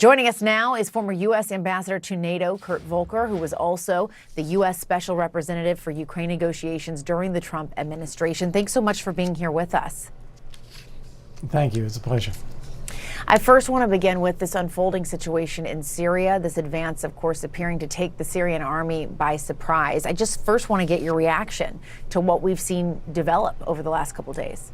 Joining us now is former U.S. Ambassador to NATO, Kurt Volker, who was also the U.S. Special Representative for Ukraine negotiations during the Trump administration. Thanks so much for being here with us. Thank you. It's a pleasure. I first want to begin with this unfolding situation in Syria, this advance, of course, appearing to take the Syrian army by surprise. I just first want to get your reaction to what we've seen develop over the last couple of days.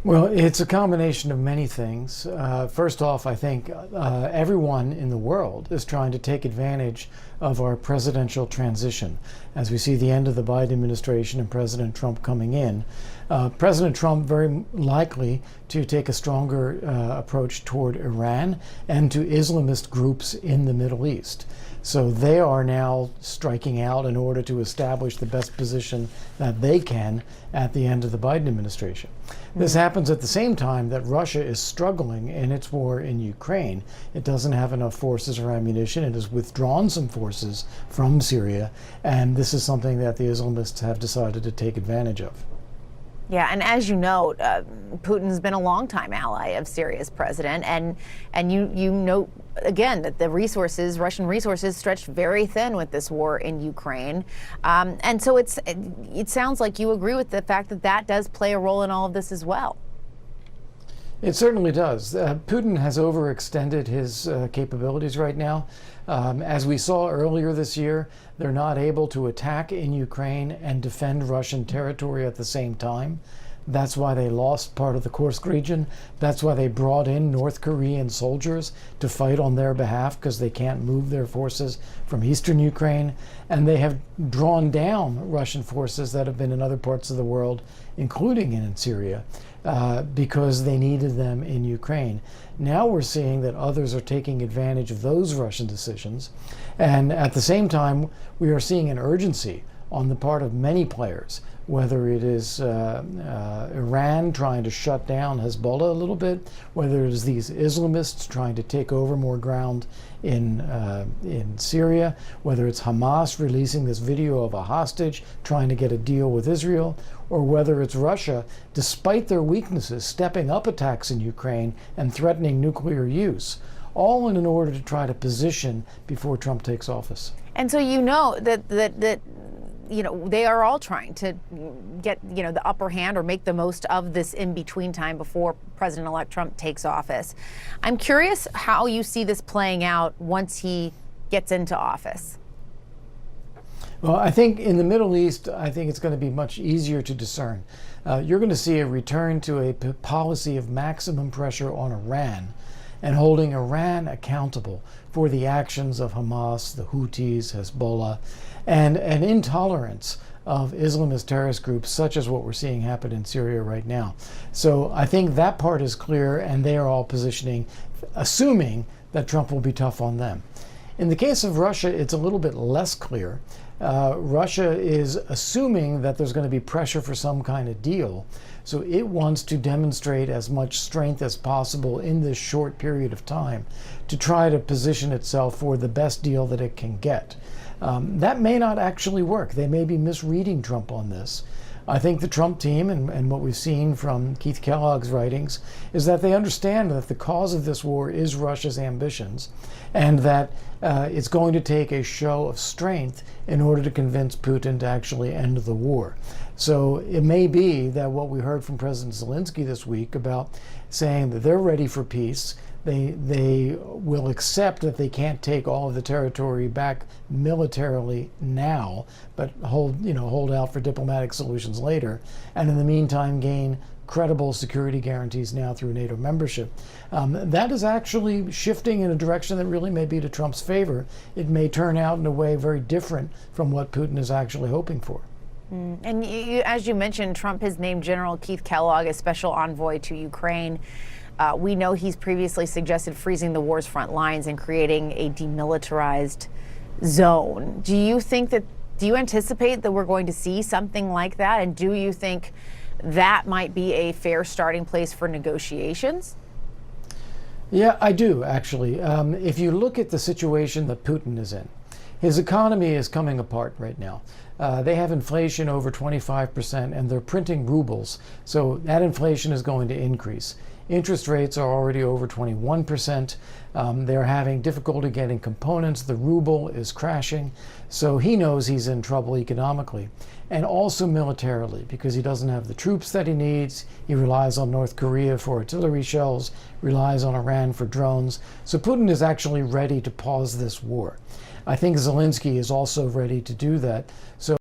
Well, it's a combination of many things. First off, I think everyone in the world is trying to take advantage of our presidential transition. As we see the end of the Biden administration and President Trump coming in, President Trump very likely to take a stronger approach toward Iran and to Islamist groups in the Middle East. So they are now striking out in order to establish the best position that they can at the end of the Biden administration. This happens at the same time that Russia is struggling in its war in Ukraine. It doesn't have enough forces or ammunition. It has withdrawn some forces from Syria, and this is something that the Islamists have decided to take advantage of. Yeah, and as you know, Putin's been a longtime ally of Syria's president, and you know again that the resources, Russian resources, stretched very thin with this war in Ukraine, and so it sounds like you agree with the fact that that does play a role in all of this as well. It certainly does. Putin has overextended his capabilities right now. As we saw earlier this year, they're not able to attack in Ukraine and defend Russian territory at the same time. That's why they lost part of the Kursk region. That's why they brought in North Korean soldiers to fight on their behalf, because they can't move their forces from eastern Ukraine. And they have drawn down Russian forces that have been in other parts of the world, including in Syria, because they needed them in Ukraine. Now we're seeing that others are taking advantage of those Russian decisions. And at the same time, we are seeing an urgency on the part of many players, whether it is Iran trying to shut down Hezbollah a little bit, whether it is these Islamists trying to take over more ground in Syria, whether it's Hamas releasing this video of a hostage trying to get a deal with Israel, or whether it's Russia, despite their weaknesses, stepping up attacks in Ukraine and threatening nuclear use, all in order to try to position before Trump takes office. And so you know that you know, they are all trying to get, you know, the upper hand or make the most of this in-between time before President-elect Trump takes office. I'm curious how you see this playing out once he gets into office. Well, I think in the Middle East, I think it's going to be much easier to discern. You're going to see a return to a policy of maximum pressure on Iran and holding Iran accountable for the actions of Hamas, the Houthis, Hezbollah, and an intolerance of Islamist terrorist groups such as what we're seeing happen in Syria right now. So I think that part is clear, and they are all positioning, assuming that Trump will be tough on them. In the case of Russia, it's a little bit less clear. Russia is assuming that there's going to be pressure for some kind of deal. So it wants to demonstrate as much strength as possible in this short period of time to try to position itself for the best deal that it can get. That may not actually work. They may be misreading Trump on this. I think the Trump team and what we've seen from Keith Kellogg's writings is that they understand that the cause of this war is Russia's ambitions, and that it's going to take a show of strength in order to convince Putin to actually end the war. So it may be that what we heard from President Zelensky this week about saying that they're ready for peace, they will accept that they can't take all of the territory back militarily now, but hold out for diplomatic solutions later, and in the meantime gain credible security guarantees now through NATO membership. That is actually shifting in a direction that really may be to Trump's favor. It may turn out in a way very different from what Putin is actually hoping for. And as you mentioned, Trump has named General Keith Kellogg as special envoy to Ukraine. We know he's previously suggested freezing the war's front lines and creating a demilitarized zone. Do you anticipate that we're going to see something like that? And do you think that might be a fair starting place for negotiations? Yeah, I do, actually. If you look at the situation that Putin is in, his economy is coming apart right now. They have inflation over 25%, and they're printing rubles, so that inflation is going to increase. Interest rates are already over 21%. They're having difficulty getting components. The ruble is crashing. So he knows he's in trouble economically and also militarily because he doesn't have the troops that he needs. He relies on North Korea for artillery shells, relies on Iran for drones. So Putin is actually ready to pause this war. I think Zelensky is also ready to do that. So